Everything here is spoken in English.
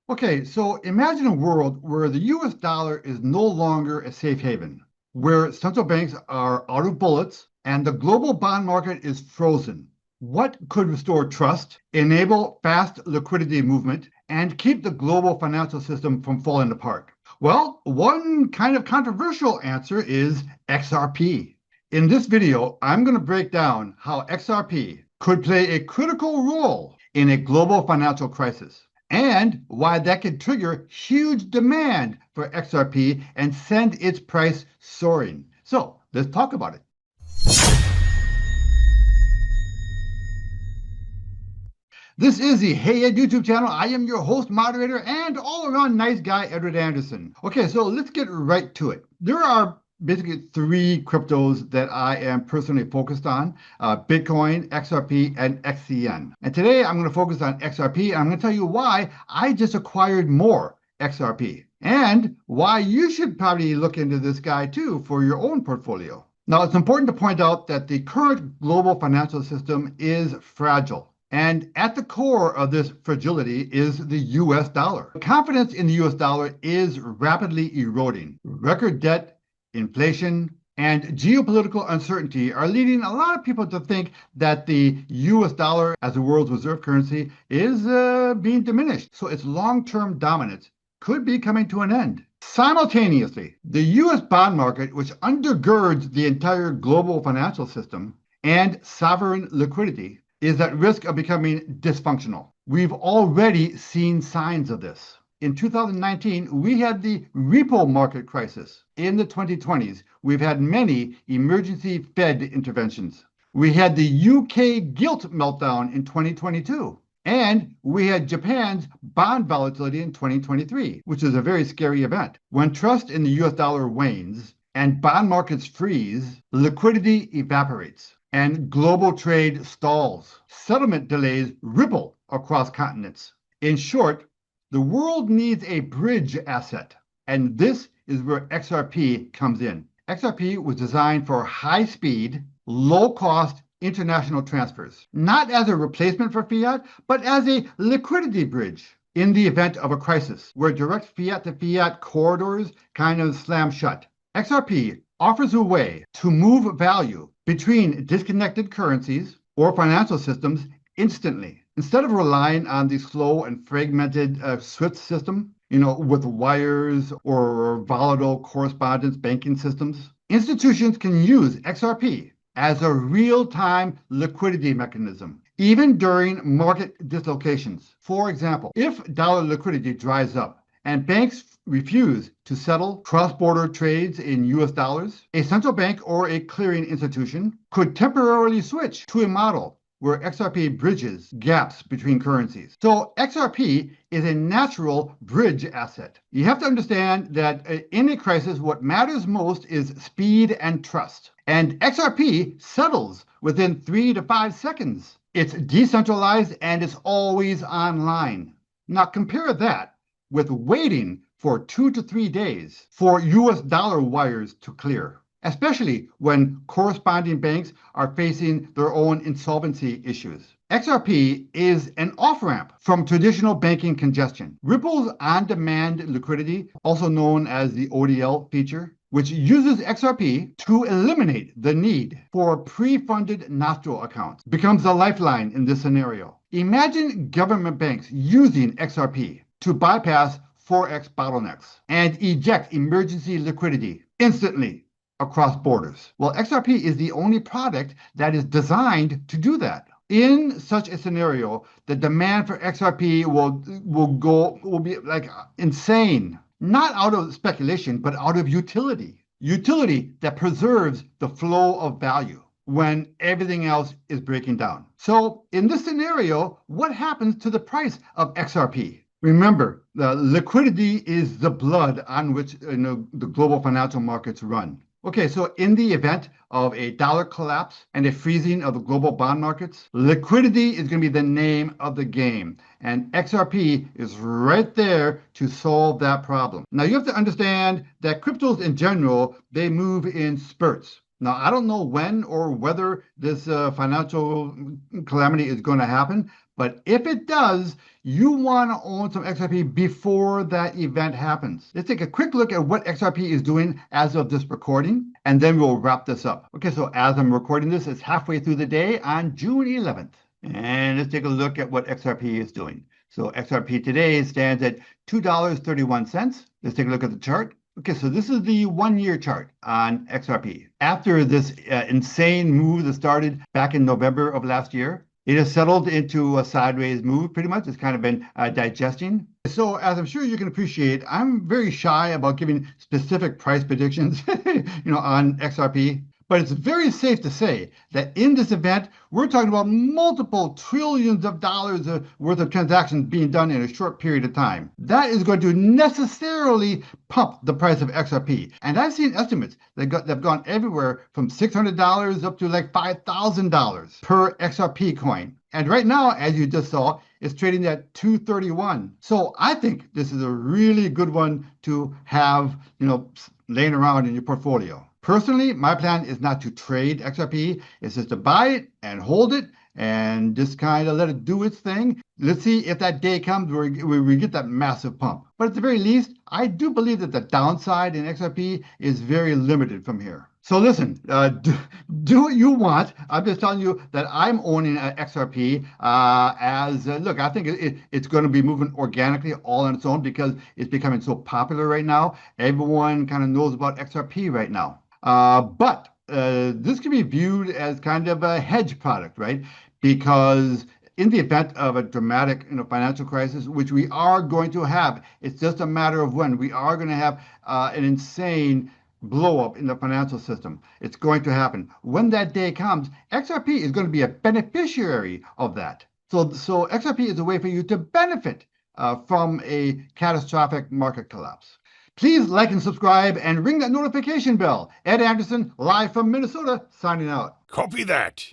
Okay, so imagine a world where the US dollar is no longer a safe haven, where central banks are out of bullets and the global bond market is frozen. What could restore trust, enable fast liquidity movement, and keep the global financial system from falling apart? Well, one kind of controversial answer is XRP. In this video, I'm going to break down how XRP could play a critical role in a global financial crisis, and why that could trigger huge demand for XRP and send its price soaring. So let's talk about it. This is the Hey Ed YouTube channel. I am your host, moderator, and all-around nice guy, Edward Anderson. Okay, so let's get right to it. There are basically three cryptos that I am personally focused on: Bitcoin, XRP, and XCN. And today I'm going to focus on XRP, and I'm going to tell you why I just acquired more XRP, and why you should probably look into this guy too for your own portfolio. Now, it's important to point out that the current global financial system is fragile. And at the core of this fragility is the US dollar. Confidence in the US dollar is rapidly eroding. Record debt, inflation, and geopolitical uncertainty are leading a lot of people to think that the US dollar as the world's reserve currency is being diminished. So its long-term dominance could be coming to an end. Simultaneously, the US bond market, which undergirds the entire global financial system and sovereign liquidity, is at risk of becoming dysfunctional. We've already seen signs of this. In 2019, we had the repo market crisis. In the 2020s, we've had many emergency Fed interventions. We had the UK gilt meltdown in 2022. And we had Japan's bond volatility in 2023, which is a very scary event. When trust in the US dollar wanes and bond markets freeze, liquidity evaporates and global trade stalls. Settlement delays ripple across continents. In short, the world needs a bridge asset, and this is where XRP comes in. XRP was designed for high-speed, low-cost international transfers, not as a replacement for fiat, but as a liquidity bridge in the event of a crisis, where direct fiat-to-fiat corridors kind of slam shut. XRP offers a way to move value between disconnected currencies or financial systems instantly. Instead of relying on the slow and fragmented SWIFT system, with wires or volatile correspondence banking systems, institutions can use XRP as a real-time liquidity mechanism, even during market dislocations. For example, if dollar liquidity dries up and banks refuse to settle cross-border trades in US dollars, a central bank or a clearing institution could temporarily switch to a model where XRP bridges gaps between currencies. So XRP is a natural bridge asset. You have to understand that in a crisis, what matters most is speed and trust. And XRP settles within 3 to 5 seconds. It's decentralized and it's always online. Now compare that with waiting for 2 to 3 days for US dollar wires to clear, especially when corresponding banks are facing their own insolvency issues. XRP is an off-ramp from traditional banking congestion. Ripple's on-demand liquidity, also known as the ODL feature, which uses XRP to eliminate the need for pre-funded nostril accounts, becomes a lifeline in this scenario. Imagine government banks using XRP to bypass Forex bottlenecks and eject emergency liquidity instantly across borders. Well, XRP is the only product that is designed to do that. In such a scenario, the demand for XRP will be like insane, not out of speculation, but out of utility. Utility that preserves the flow of value when everything else is breaking down. So in this scenario, what happens to the price of XRP? Remember, the liquidity is the blood on which the global financial markets run. Okay, so in the event of a dollar collapse and a freezing of the global bond markets, liquidity is going to be the name of the game. And XRP is right there to solve that problem. Now, you have to understand that cryptos in general, they move in spurts. Now, I don't know when or whether this financial calamity is going to happen, But if it does, you want to own some XRP before that event happens. Let's take a quick look at what XRP is doing as of this recording, and then we'll wrap this up. Okay, so as I'm recording this, it's halfway through the day on June 11th. And let's take a look at what XRP is doing. So XRP today stands at $2.31. Let's take a look at the chart. Okay, so this is the 1-year chart on XRP. After this insane move that started back in November of last year, it has settled into a sideways move, pretty much. It's kind of been digesting. So as I'm sure you can appreciate, I'm very shy about giving specific price predictions, on XRP. But it's very safe to say that in this event, we're talking about multiple trillions of dollars worth of transactions being done in a short period of time. That is going to necessarily pump the price of XRP. And I've seen estimates that have gone everywhere from $600 up to like $5,000 per XRP coin. And right now, as you just saw, it's trading at 231. So I think this is a really good one to have, laying around in your portfolio. Personally, my plan is not to trade XRP. It's just to buy it and hold it and just kind of let it do its thing. Let's see if that day comes where we get that massive pump. But at the very least, I do believe that the downside in XRP is very limited from here. So listen, do what you want. I'm just telling you that I'm owning XRP look, I think it's going to be moving organically all on its own because it's becoming so popular right now. Everyone kind of knows about XRP right now. But this can be viewed as kind of a hedge product, right? Because in the event of a dramatic financial crisis, which we are going to have, it's just a matter of when. We are going to have an insane blow up in the financial system. It's going to happen. When that day comes, XRP is going to be a beneficiary of that. So XRP is a way for you to benefit from a catastrophic market collapse. Please like and subscribe and ring that notification bell. Ed Anderson, live from Minnesota, signing out. Copy that.